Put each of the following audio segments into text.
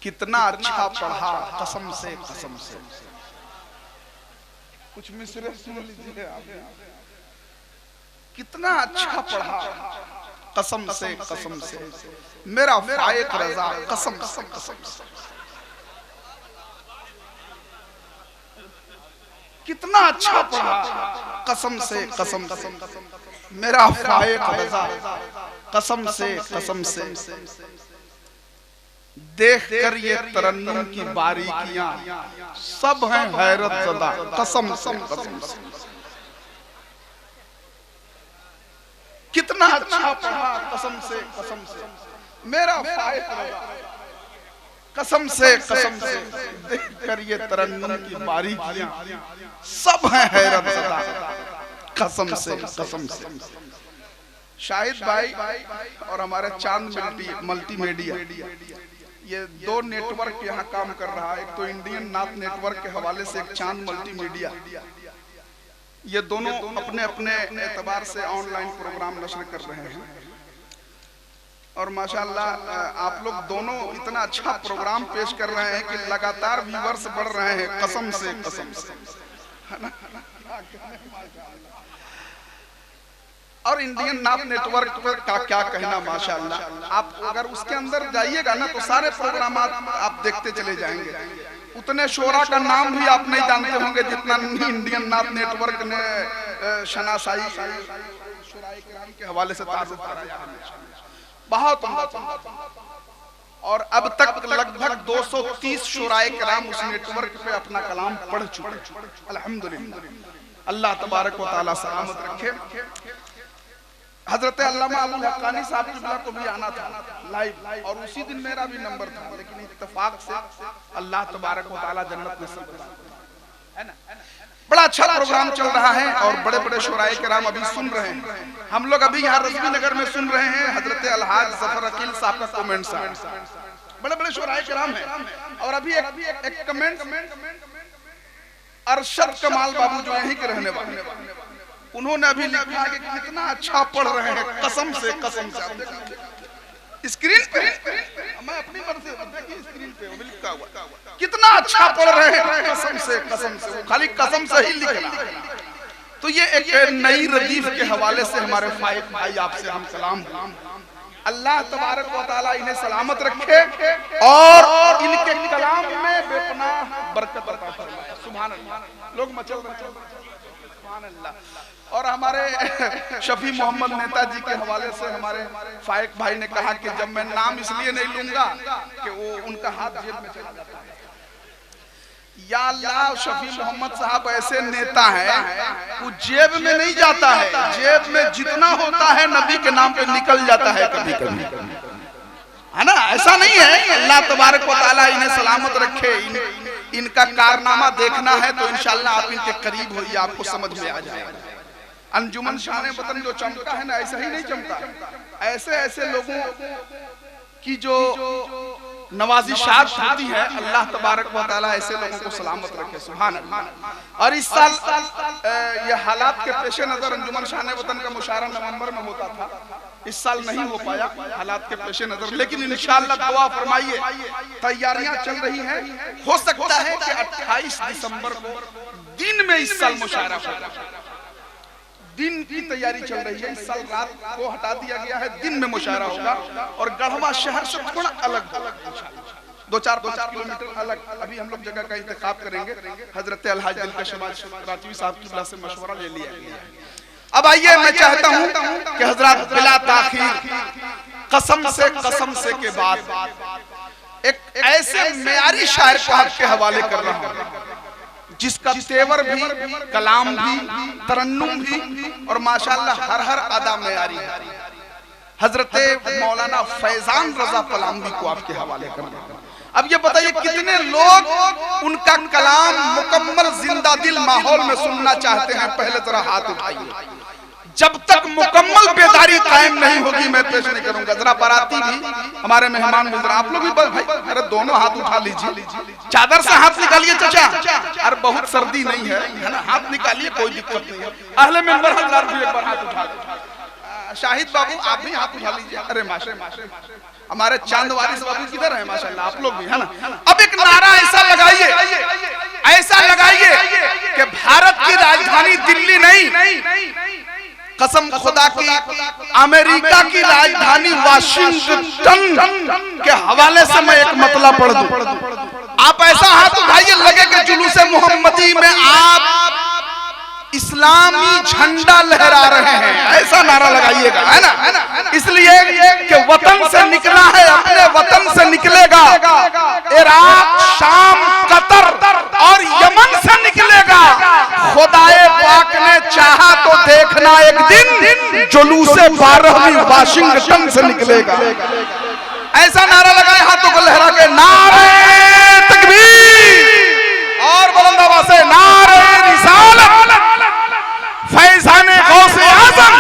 कितना अच्छा पढ़ा, कसम से कसम से। कुछ मिसरे सुन लीजिए आप। कितना अच्छा पढ़ा, कसम से कसम से, मेरा फाइक रजा, कसम से कसम से। कितना अच्छा पढ़ा, कसम से कसम से, मेरा फाइक रजा, कसम से कसम से। देख कर ये तरन्नुम की बारीकियां सब हैं हैरत ज़दा, कसम से कसम से। कितना अच्छा पढ़ा, कसम से कसम से, मेरा फाइक रजा, कसम से कसम से। देख कर ये तरन्नुम की बारीकियां सब हैं हैरत ज़दा, कसम से कसम से। शाहिद भाई और हमारे चांद मल्टीमीडिया, ये दो नेटवर्क यहाँ काम कर रहा है। एक तो इंडियन नाथ नेटवर्क के हवाले से एक चांद मल्टीमीडिया, ये दोनों अपने अपने एतबार से ऑनलाइन प्रोग्राम नशर कर रहे हैं। और माशाअल्लाह आप लोग दोनों इतना अच्छा प्रोग्राम पेश कर रहे हैं कि लगातार व्यूअर्स बढ़ रहे हैं, कसम से कसम से, है ना। और इंडियन नाथ नेटवर्क पर का क्या कहना, माशाअल्लाह। आप अगर उसके अंदर जाइएगा ना तो सारे प्रोग्राम आप देखते चले जाएंगे। उतने शोरा का नाम भी आप नहीं जानते होंगे जितना इंडियन नाथ नेटवर्क ने शनासाई शुराए किराम के हवाले से तारुफ कराया है। बहुत और अब तक लगभग 230 शुराए किराम उस नेटवर्क पे अपना कलाम पढ़ चुके। अल्हम्दुलिल्लाह, अल्लाह तबारक व तआला सलामत रखे। हजरत अल्लामा अबुल हक्कानी साहब की को भी आना था लाइव, और उसी दिन मेरा भी नंबर था, लेकिन इत्तेफाक से अल्लाह तबारक व तआला जन्नत नसीब है ना। बड़ा अच्छा प्रोग्राम चल रहा है और बड़े बड़े शुराए किराम अभी सुन रहे हैं। हम लोग अभी यहाँ रज़वी नगर में सुन रहे हैं हजरत अलहाज ज़फ़र अकील साहब का कमेंट साहब, बड़े बड़े शुराए किराम हैं। और अभी एक कमेंट अरशद कमाल बाबू जो यहीं के रहने वाले, उन्होंने अभी लिखा है कि कितना अच्छा पढ़ रहे हैं, कसम से कसम से। स्क्रीन पे मैं अपनी मर्जी से देखिए, स्क्रीन पे वो लिखा हुआ कितना अच्छा पढ़ रहे हैं, कसम से कसम से, खाली कसम से ही लिखना। तो ये एक नई रदीफ के हवाले से हमारे फाइक भाई आपसे हम सलाम, अल्लाह तबारक व तआला इन्हें सलामत रखे और इनके कलाम में बेपनाह बरकत अता फरमाए। सुभान अल्लाह, लोग मचल रहे हैं, सुभान अल्लाह। और हमारे शफी मोहम्मद नेताजी के हवाले से हमारे फाइक भाई ने कहा कि जब मैं नाम इसलिए नहीं लूंगा कि वो उनका हाथ जेब में चला जाता है। या अल्लाह, शफी मोहम्मद साहब ऐसे नेता हैं वो जेब में नहीं जाता है, जेब में जितना होता है नबी के नाम पे निकल जाता है कभी कभी, है ना। ऐसा नहीं है। अल्लाह तबारक व तआला इन्हें सलामत रखे। इनका कारनामा देखना है तो इंशाअल्लाह आप इनके करीब होइए, आपको समझ में आ जाएगा। अंजुमन शान वतन जो चमका है ना, ऐसा ही नहीं चमका। ऐसे ऐसे लोगों की जो नवाजिशात होती है, अल्लाह तबारक व तआला ऐसे लोगों को सलामत रखे। सुभान अल्लाह। और इस साल ये हालात के पेश नजर अंजुमन शान वतन का मुशारा नवंबर में होता था, इस साल नहीं हो पाया हालात के पेश नजर, लेकिन इंशाअल्लाह दुआ फरमाइए, तैयारियां चल रही हैं। हो सकता है कि 28 दिसंबर को दिन में इस साल मुशारा होगा, दिन की तैयारी चल रही है। इस साल रात को हटा दिया गया है, दिन में मुशारा होगा और गढ़वा शहर से थोड़ा अलग 2-4 किलोमीटर अलग। अभी हम लोग जगह का इंतखाब करेंगे। हजरत अलहाज दिलकश राजवी साहब की से मशवरा ले लिया गया। अब आइए, मैं चाहता हूं कि हजरत बिला ताखीर कसम से के बाद एक ऐसे मेयारी शायर को आपके हवाले कर रहा हूं जिसका तेवर भी, कलाम भी, तरन्नुम भी और माशाअल्लाह हर अदा मेयारी है। हजरत मौलाना फैजान रजा पलामवी को आपके हवाले कर रहा हूं। अब ये बताइए कितने लोग उनका कलाम मुकम्मल जिंदा दिल माहौल में सुनना चाहते हैं? पहले जरा हाथ उठाइए। जब तक मुकम्मल बेदारी कायम नहीं होगी मैं पेश नहीं करूंगा। जरा बाराती भी, हमारे मेहमान भी, आप लोग भी भाई, अरे दोनों हाथ उठा लीजिए, चादर से हाथ निकालिए चाचा, अरे बहुत सर्दी नहीं है, है ना, हाथ निकालिए, कोई दिक्कत नहीं है। अहले मेंबर हजरात भी एक बार हाथ उठा दो। शाहिद बाबू आप भी हाथ उठा लीजिए। अरे माशा हमारे चांद वारिस बाबू किधर है? माशाल्लाह आप लोग भी है ना। अब एक नारा ऐसा लगाइए कि भारत की राजधानी दिल्ली नहीं, कसम खुदा की अमेरिका की राजधानी वाशिंगटन के हवाले से मैं एक मतला पढ़ दूं। आप ऐसा हाथ उठाइए लगे कि जुलूस मोहम्मदी में आप इस्लामी झंडा लहरा रहे हैं, ऐसा नारा लगाइएगा, है ना। इसलिए कि वतन से निकला है, अपने वतन से निकलेगा। इराक, शाम, कतर और यमन से निकलेगा। खुदाए पाक ने चाहा तो देखना एक दिन जुलूस 12वीं वाशिंगटन से निकलेगा। ऐसा नारा लगाए हाथों को लहरा के, नारे तकबीर और बुलंद आवाज से नारे रिसालत, फैज़ाने गौसे आज़म,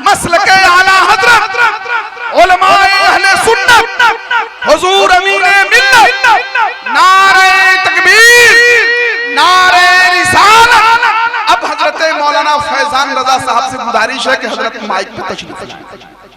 मसलके आला हज़रत, उलमाए अहले सुन्नत, हुजूर अमीने मिल्लत, नारे तकबीर, नारे रिसालत। अब हजरत मौलाना फैजान रजा साहब से गुजारिश है कि हजरत माइक पे तशरीफ लाएं।